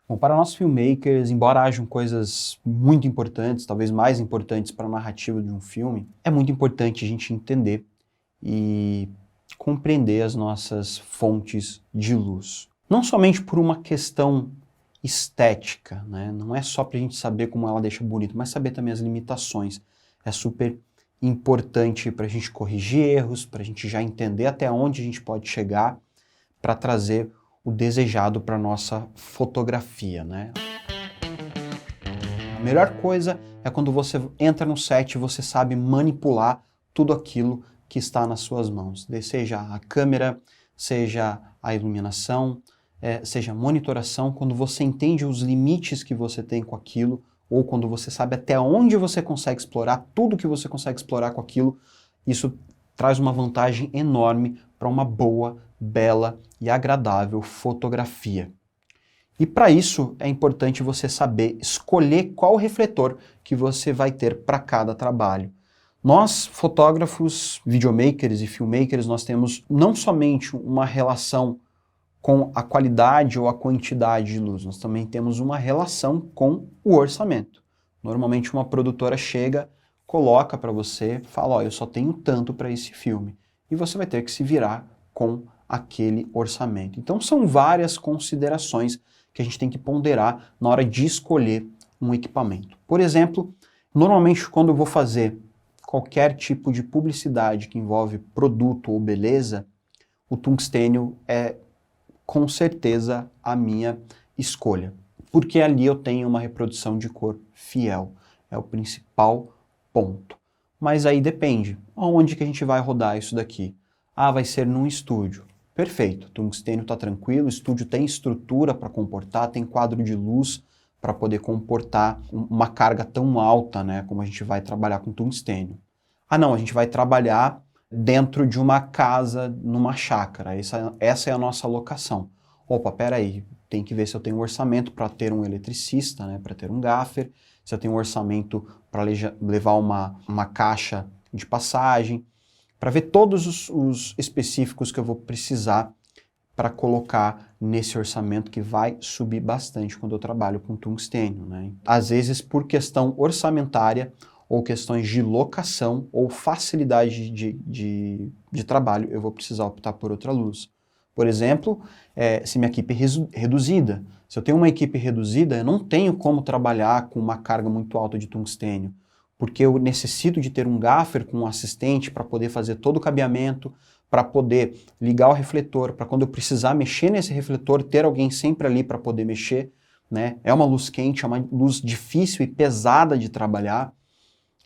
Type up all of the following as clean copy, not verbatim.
Bom, para nós filmmakers, embora hajam coisas muito importantes, talvez mais importantes para a narrativa de um filme, é muito importante a gente entender e compreender as nossas fontes de luz. Não somente por uma questão estética, né? Não é só para a gente saber como ela deixa bonito, mas saber também as limitações. É super importante para a gente corrigir erros, para a gente já entender até onde a gente pode chegar para trazer o desejado para nossa fotografia, né? A melhor coisa é quando você entra no set e você sabe manipular tudo aquilo que está nas suas mãos, seja a câmera, seja a iluminação, seja a monitoração, quando você entende os limites que você tem com aquilo, ou quando você sabe até onde você consegue explorar, tudo que você consegue explorar com aquilo, isso traz uma vantagem enorme para uma boa, bela e agradável fotografia. E para isso é importante você saber escolher qual refletor que você vai ter para cada trabalho. Nós, fotógrafos, videomakers e filmmakers, nós temos não somente uma relação com a qualidade ou a quantidade de luz, nós também temos uma relação com o orçamento. Normalmente uma produtora chega, coloca para você, fala, ó, eu só tenho tanto para esse filme. E você vai ter que se virar com aquele orçamento. Então são várias considerações que a gente tem que ponderar na hora de escolher um equipamento. Por exemplo, normalmente quando eu vou fazer qualquer tipo de publicidade que envolve produto ou beleza, o tungstênio é com certeza a minha escolha. Porque ali eu tenho uma reprodução de cor fiel. É o principal ponto. Mas aí depende. Onde que a gente vai rodar isso daqui? Ah, vai ser num estúdio. Perfeito. O tungstênio está tranquilo, o estúdio tem estrutura para comportar, tem quadro de luz para poder comportar uma carga tão alta, né, como a gente vai trabalhar com tungstênio. Ah não, a gente vai trabalhar dentro de uma casa, numa chácara. Essa é a nossa locação. Opa, peraí, tem que ver se eu tenho um orçamento para ter um eletricista, né, para ter um gaffer, se eu tenho um orçamento para levar uma caixa de passagem, para ver todos os específicos que eu vou precisar para colocar nesse orçamento que vai subir bastante quando eu trabalho com tungstênio, né? Às vezes, por questão orçamentária, ou questões de locação, ou facilidade de trabalho, eu vou precisar optar por outra luz. Por exemplo, se minha equipe é reduzida. Se eu tenho uma equipe reduzida, eu não tenho como trabalhar com uma carga muito alta de tungstênio, porque eu necessito de ter um gaffer com um assistente para poder fazer todo o cabeamento, para poder ligar o refletor, para quando eu precisar mexer nesse refletor, ter alguém sempre ali para poder mexer, né? É uma luz quente, é uma luz difícil e pesada de trabalhar.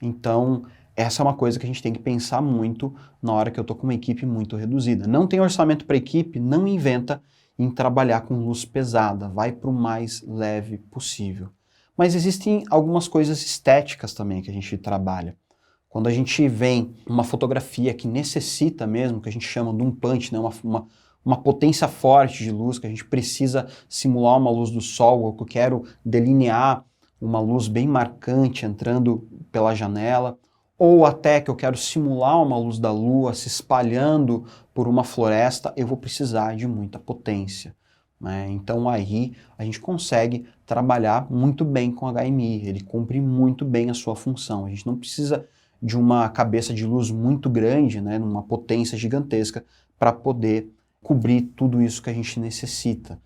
Então, essa é uma coisa que a gente tem que pensar muito na hora que eu estou com uma equipe muito reduzida. Não tem orçamento para equipe, não inventa em trabalhar com luz pesada, vai para o mais leve possível. Mas existem algumas coisas estéticas também que a gente trabalha. Quando a gente vem uma fotografia que necessita mesmo, que a gente chama de um punch, né, uma potência forte de luz, que a gente precisa simular uma luz do sol, ou que eu quero delinear uma luz bem marcante entrando pela janela, ou até que eu quero simular uma luz da lua se espalhando por uma floresta, eu vou precisar de muita potência, né? Então aí a gente consegue trabalhar muito bem com HMI, ele cumpre muito bem a sua função. A gente não precisa de uma cabeça de luz muito grande, né, numa potência gigantesca, para poder cobrir tudo isso que a gente necessita.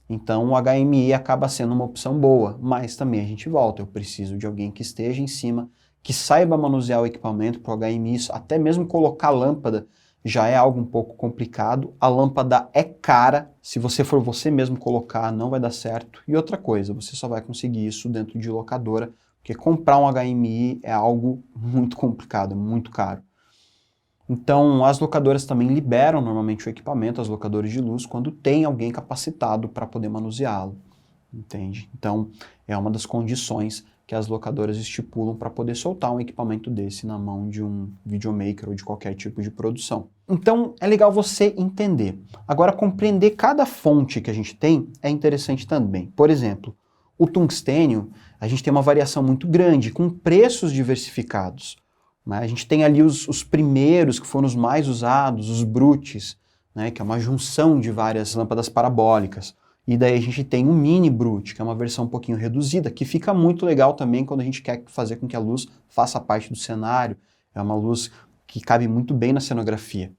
Então o HMI acaba sendo uma opção boa, mas também a gente volta, eu preciso de alguém que esteja em cima, que saiba manusear o equipamento para o HMI, até mesmo colocar lâmpada já é algo um pouco complicado, a lâmpada é cara, se você for você mesmo colocar não vai dar certo, e outra coisa, você só vai conseguir isso dentro de locadora, porque comprar um HMI é algo muito complicado, é muito caro. Então, as locadoras também liberam normalmente o equipamento, as locadoras de luz, quando tem alguém capacitado para poder manuseá-lo, entende? Então, é uma das condições que as locadoras estipulam para poder soltar um equipamento desse na mão de um videomaker ou de qualquer tipo de produção. Então, é legal você entender. Agora, compreender cada fonte que a gente tem é interessante também. Por exemplo, o tungstênio, a gente tem uma variação muito grande, com preços diversificados. Né? A gente tem ali os primeiros, que foram os mais usados, os brutes, né? Que é uma junção de várias lâmpadas parabólicas. E daí a gente tem o Mini Brute, que é uma versão um pouquinho reduzida, que fica muito legal também quando a gente quer fazer com que a luz faça parte do cenário. É uma luz que cabe muito bem na cenografia.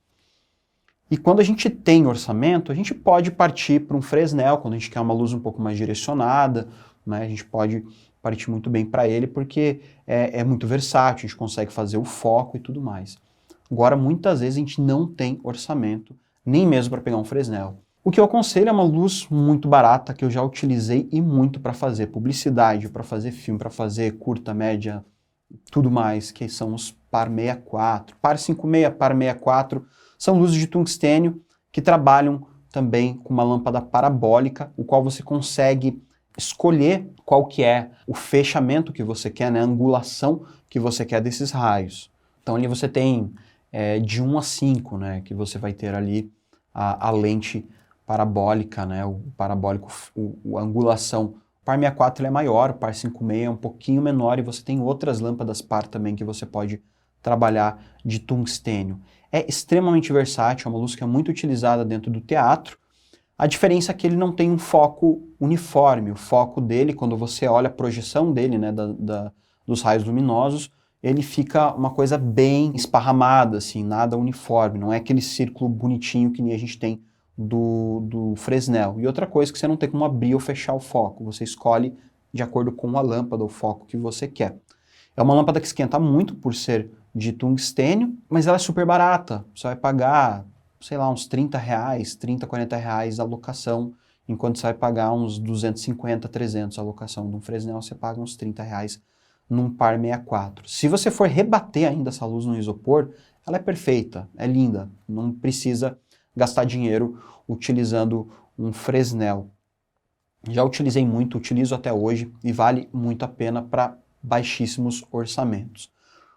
E quando a gente tem orçamento, a gente pode partir para um Fresnel, quando a gente quer uma luz um pouco mais direcionada, né? A gente pode partir muito bem para ele, porque é muito versátil, a gente consegue fazer o foco e tudo mais. Agora, muitas vezes a gente não tem orçamento, nem mesmo para pegar um Fresnel. O que eu aconselho é uma luz muito barata, que eu já utilizei e muito para fazer publicidade, para fazer filme, para fazer curta, média, tudo mais, que são os Par 64. Par 56, Par 64 são luzes de tungstênio que trabalham também com uma lâmpada parabólica, o qual você consegue escolher qual que é o fechamento que você quer, né, a angulação que você quer desses raios. Então ali você tem de 1 a 5, né, que você vai ter ali a lente parabólica, né, o parabólico, a angulação. O Par 64 é maior, o Par 56 é um pouquinho menor e você tem outras lâmpadas par também que você pode trabalhar de tungstênio. É extremamente versátil, é uma luz que é muito utilizada dentro do teatro. A diferença é que ele não tem um foco uniforme. O foco dele, quando você olha a projeção dele, né, dos raios luminosos, ele fica uma coisa bem esparramada, assim, nada uniforme. Não é aquele círculo bonitinho que nem a gente tem do Fresnel. E outra coisa que você não tem como abrir ou fechar o foco. Você escolhe de acordo com a lâmpada, o foco que você quer. É uma lâmpada que esquenta muito por ser de tungstênio, mas ela é super barata. Você vai pagar, sei lá, uns R$30, 30, R$40 a locação, enquanto você vai pagar uns 250, 300 a locação. De um Fresnel você paga uns R$30 num Par 64. Se você for rebater ainda essa luz no isopor, ela é perfeita, é linda, não precisa gastar dinheiro utilizando um Fresnel. Já utilizei muito, utilizo até hoje e vale muito a pena para baixíssimos orçamentos.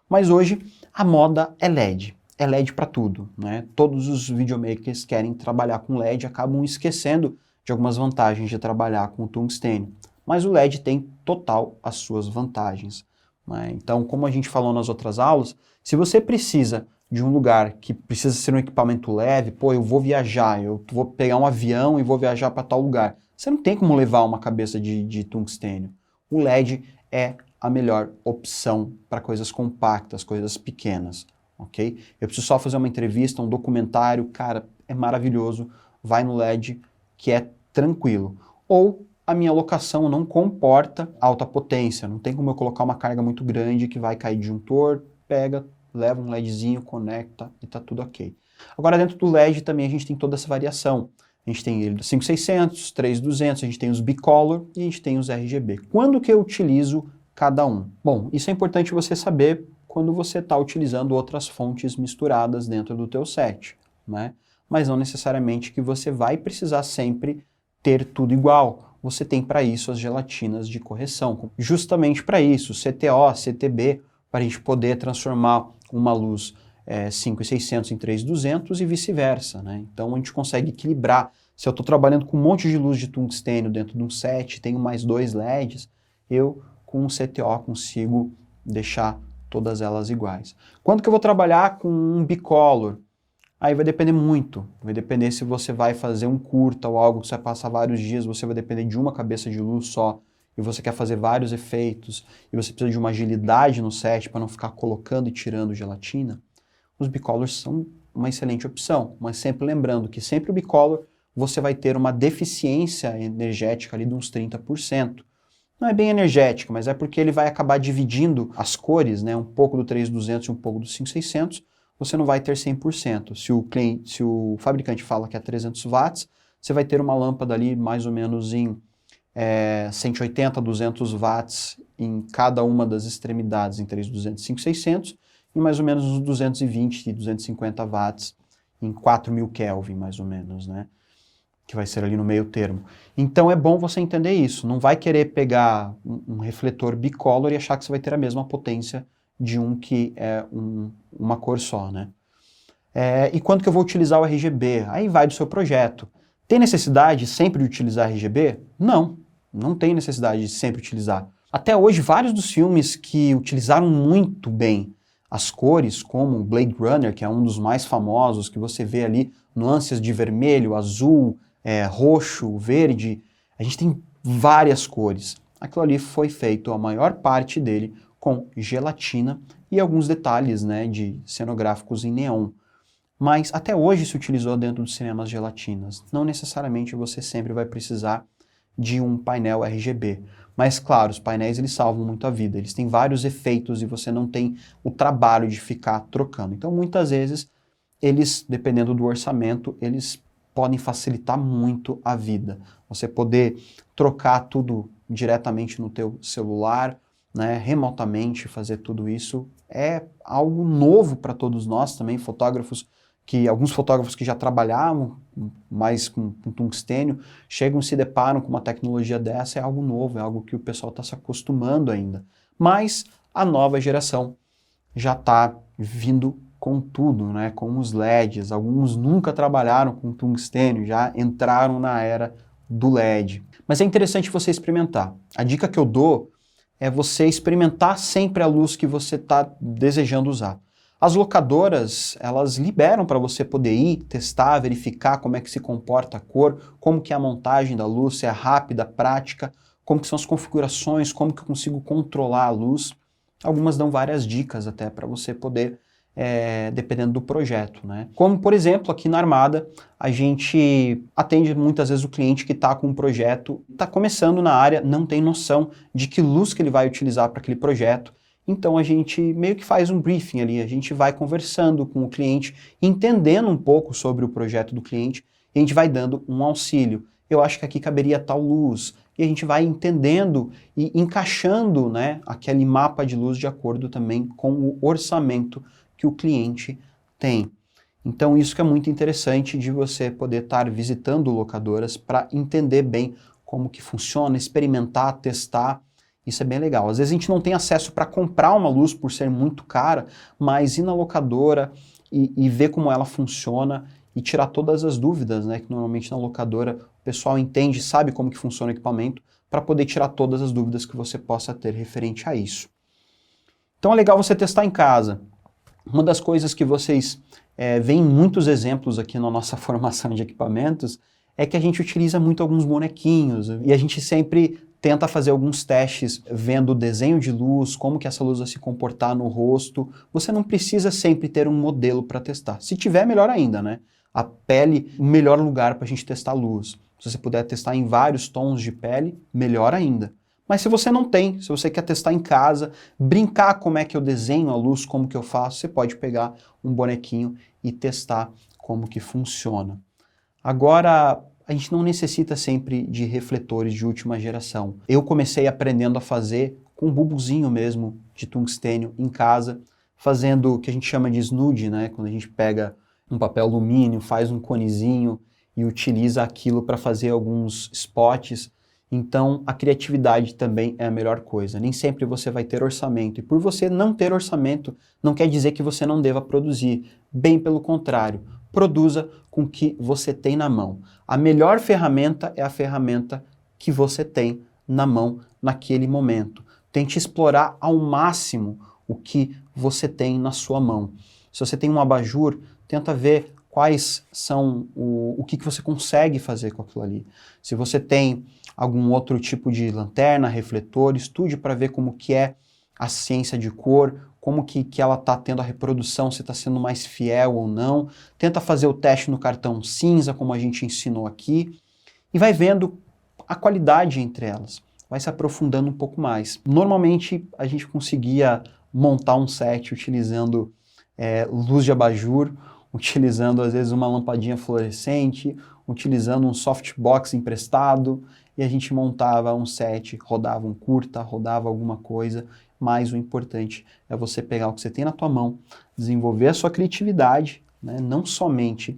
Mas hoje a moda é LED. É LED para tudo, né? Todos os videomakers querem trabalhar com LED e acabam esquecendo de algumas vantagens de trabalhar com tungstênio. Mas o LED tem total as suas vantagens, né? Então, como a gente falou nas outras aulas, se você precisa de um lugar que precisa ser um equipamento leve, pô, eu vou viajar, eu vou pegar um avião e vou viajar para tal lugar. Você não tem como levar uma cabeça de tungstênio. O LED é a melhor opção para coisas compactas, coisas pequenas, ok? Eu preciso só fazer uma entrevista, um documentário, cara, é maravilhoso, vai no LED que é tranquilo. Ou a minha locação não comporta alta potência, não tem como eu colocar uma carga muito grande que vai cair disjuntor, pega, leva um LEDzinho, conecta e tá tudo ok. Agora dentro do LED também a gente tem toda essa variação. A gente tem ele 5600, 3200, a gente tem os bicolor e a gente tem os RGB. Quando que eu utilizo cada um? Bom, isso é importante você saber quando você está utilizando outras fontes misturadas dentro do teu set, né? Mas não necessariamente que você vai precisar sempre ter tudo igual. Você tem para isso as gelatinas de correção, justamente para isso, CTO, CTB, para a gente poder transformar uma luz 5600 em 3200 e vice-versa, né? Então a gente consegue equilibrar. Se eu estou trabalhando com um monte de luz de tungstênio dentro de um set, tenho mais 2 LEDs, eu com um CTO consigo deixar todas elas iguais. Quando que eu vou trabalhar com um bicolor? Aí vai depender muito, vai depender se você vai fazer um curta ou algo que você vai passar vários dias, você vai depender de uma cabeça de luz só, e você quer fazer vários efeitos, e você precisa de uma agilidade no set para não ficar colocando e tirando gelatina, os bicolors são uma excelente opção, mas sempre lembrando que sempre o bicolor você vai ter uma deficiência energética ali de uns 30%. Não é bem energética, mas é porque ele vai acabar dividindo as cores, né, um pouco do 3200 e um pouco do 5600, você não vai ter 100%. Se o fabricante fala que é 300 watts, você vai ter uma lâmpada ali mais ou menos em 180, 200 watts em cada uma das extremidades, em 3200 e 5600, e mais ou menos uns 220 e 250 watts em 4000 Kelvin, mais ou menos, né? Que vai ser ali no meio termo. Então é bom você entender isso. Não vai querer pegar um refletor bicolor e achar que você vai ter a mesma potência de um que é uma cor só, né? E quando que eu vou utilizar o RGB? Aí vai do seu projeto. Tem necessidade sempre de utilizar RGB? Não, não tem necessidade de sempre utilizar. Até hoje, vários dos filmes que utilizaram muito bem as cores, como Blade Runner, que é um dos mais famosos, que você vê ali nuances de vermelho, azul, roxo, verde, a gente tem várias cores. Aquilo ali foi feito, a maior parte dele, com gelatina e alguns detalhes, né, de cenográficos em neon. Mas até hoje se utilizou dentro dos cinemas gelatinas. Não necessariamente você sempre vai precisar de um painel RGB. Mas claro, os painéis eles salvam muito a vida. Eles têm vários efeitos e você não tem o trabalho de ficar trocando. Então muitas vezes eles, dependendo do orçamento, eles podem facilitar muito a vida. Você poder trocar tudo diretamente no teu celular, né, remotamente fazer tudo isso é algo novo para todos nós também, alguns fotógrafos que já trabalhavam mais com tungstênio, chegam e se deparam com uma tecnologia dessa, é algo novo, é algo que o pessoal está se acostumando ainda. Mas a nova geração já está vindo com tudo, né, com os LEDs, alguns nunca trabalharam com tungstênio, já entraram na era do LED. Mas é interessante você experimentar. A dica que eu dou é você experimentar sempre a luz que você está desejando usar. As locadoras, elas liberam para você poder ir, testar, verificar como é que se comporta a cor, como que é a montagem da luz, se é rápida, prática, como que são as configurações, como que eu consigo controlar a luz. Algumas dão várias dicas até para você poder, dependendo do projeto, né? Como, por exemplo, aqui na Armada, a gente atende muitas vezes o cliente que está com um projeto, está começando na área, não tem noção de que luz que ele vai utilizar para aquele projeto. Então a gente meio que faz um briefing ali, a gente vai conversando com o cliente, entendendo um pouco sobre o projeto do cliente, e a gente vai dando um auxílio. Eu acho que aqui caberia tal luz, e a gente vai entendendo e encaixando, né, aquele mapa de luz de acordo também com o orçamento que o cliente tem. Então isso que é muito interessante de você poder estar visitando locadoras para entender bem como que funciona, experimentar, testar. Isso é bem legal. Às vezes a gente não tem acesso para comprar uma luz por ser muito cara, mas ir na locadora e ver como ela funciona e tirar todas as dúvidas, né? Que normalmente na locadora o pessoal entende, sabe como que funciona o equipamento, para poder tirar todas as dúvidas que você possa ter referente a isso. Então é legal você testar em casa. Uma das coisas que vocês veem muitos exemplos aqui na nossa formação de equipamentos é que a gente utiliza muito alguns bonequinhos e a gente sempre tenta fazer alguns testes vendo o desenho de luz, como que essa luz vai se comportar no rosto. Você não precisa sempre ter um modelo para testar. Se tiver, melhor ainda, né? A pele, o melhor lugar para a gente testar a luz. Se você puder testar em vários tons de pele, melhor ainda. Mas se você não tem, se você quer testar em casa, brincar como é que eu desenho a luz, como que eu faço, você pode pegar um bonequinho e testar como que funciona. Agora, a gente não necessita sempre de refletores de última geração. Eu comecei aprendendo a fazer com um bulbozinho mesmo de tungstênio em casa, fazendo o que a gente chama de snood, né? Quando a gente pega um papel alumínio, faz um conezinho e utiliza aquilo para fazer alguns spots. Então, a criatividade também é a melhor coisa. Nem sempre você vai ter orçamento. E por você não ter orçamento, não quer dizer que você não deva produzir. Bem pelo contrário, produza com o que você tem na mão. A melhor ferramenta é a ferramenta que você tem na mão naquele momento. Tente explorar ao máximo o que você tem na sua mão. Se você tem um abajur, tenta ver quais são o que você consegue fazer com aquilo ali. Se você tem algum outro tipo de lanterna, refletor, estude para ver como que é a ciência de cor, como que ela está tendo a reprodução, se está sendo mais fiel ou não. Tenta fazer o teste no cartão cinza, como a gente ensinou aqui, e vai vendo a qualidade entre elas. Vai se aprofundando um pouco mais. Normalmente a gente conseguia montar um set utilizando luz de abajur, utilizando às vezes uma lampadinha fluorescente, utilizando um softbox emprestado, e a gente montava um set, rodava um curta, rodava alguma coisa, mas o importante é você pegar o que você tem na tua mão, desenvolver a sua criatividade, né? Não somente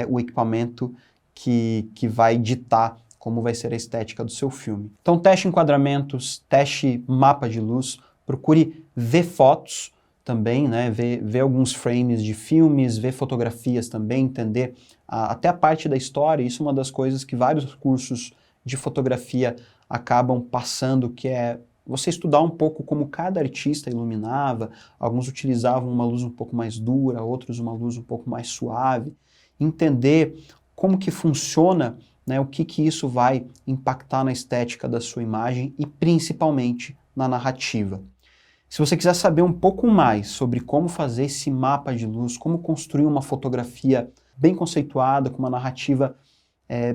o equipamento que vai ditar como vai ser a estética do seu filme. Então teste enquadramentos, teste mapa de luz, procure ver fotos, também, né, ver alguns frames de filmes, ver fotografias também, entender até a parte da história. Isso é uma das coisas que vários cursos de fotografia acabam passando, que é você estudar um pouco como cada artista iluminava. Alguns utilizavam uma luz um pouco mais dura, outros uma luz um pouco mais suave. Entender como que funciona né, o que isso vai impactar na estética da sua imagem e principalmente na narrativa. Se você quiser saber um pouco mais sobre como fazer esse mapa de luz, como construir uma fotografia bem conceituada, com uma narrativa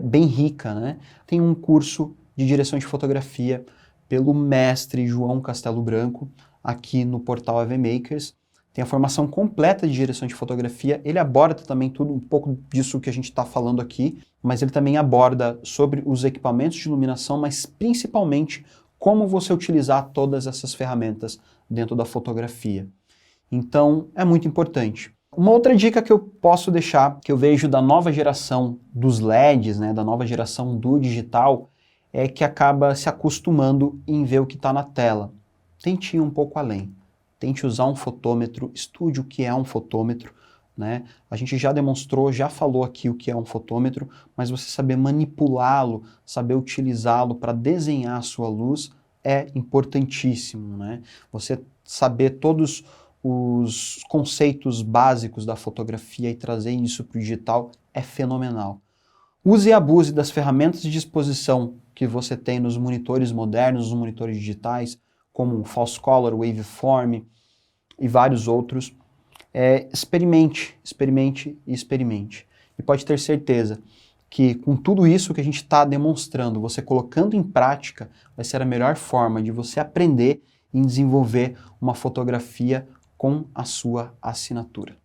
bem rica, né? Tem um curso de direção de fotografia pelo mestre João Castelo Branco, aqui no portal AV Makers. Tem a formação completa de direção de fotografia. Ele aborda também tudo, um pouco disso que a gente está falando aqui, mas ele também aborda sobre os equipamentos de iluminação, mas principalmente como você utilizar todas essas ferramentas dentro da fotografia. Então, é muito importante. Uma outra dica que eu posso deixar, que eu vejo da nova geração dos LEDs, né, da nova geração do digital, é que acaba se acostumando em ver o que está na tela. Tente ir um pouco além. Tente usar um fotômetro, estude o que é um fotômetro, né? A gente já demonstrou, já falou aqui o que é um fotômetro, mas você saber manipulá-lo, saber utilizá-lo para desenhar a sua luz é importantíssimo, né? Você saber todos os conceitos básicos da fotografia e trazer isso para o digital é fenomenal. Use e abuse das ferramentas de exposição que você tem nos monitores modernos, nos monitores digitais, como o False Color, Waveform e vários outros. Experimente, experimente e experimente. E pode ter certeza que com tudo isso que a gente está demonstrando, você colocando em prática, vai ser a melhor forma de você aprender e desenvolver uma fotografia com a sua assinatura.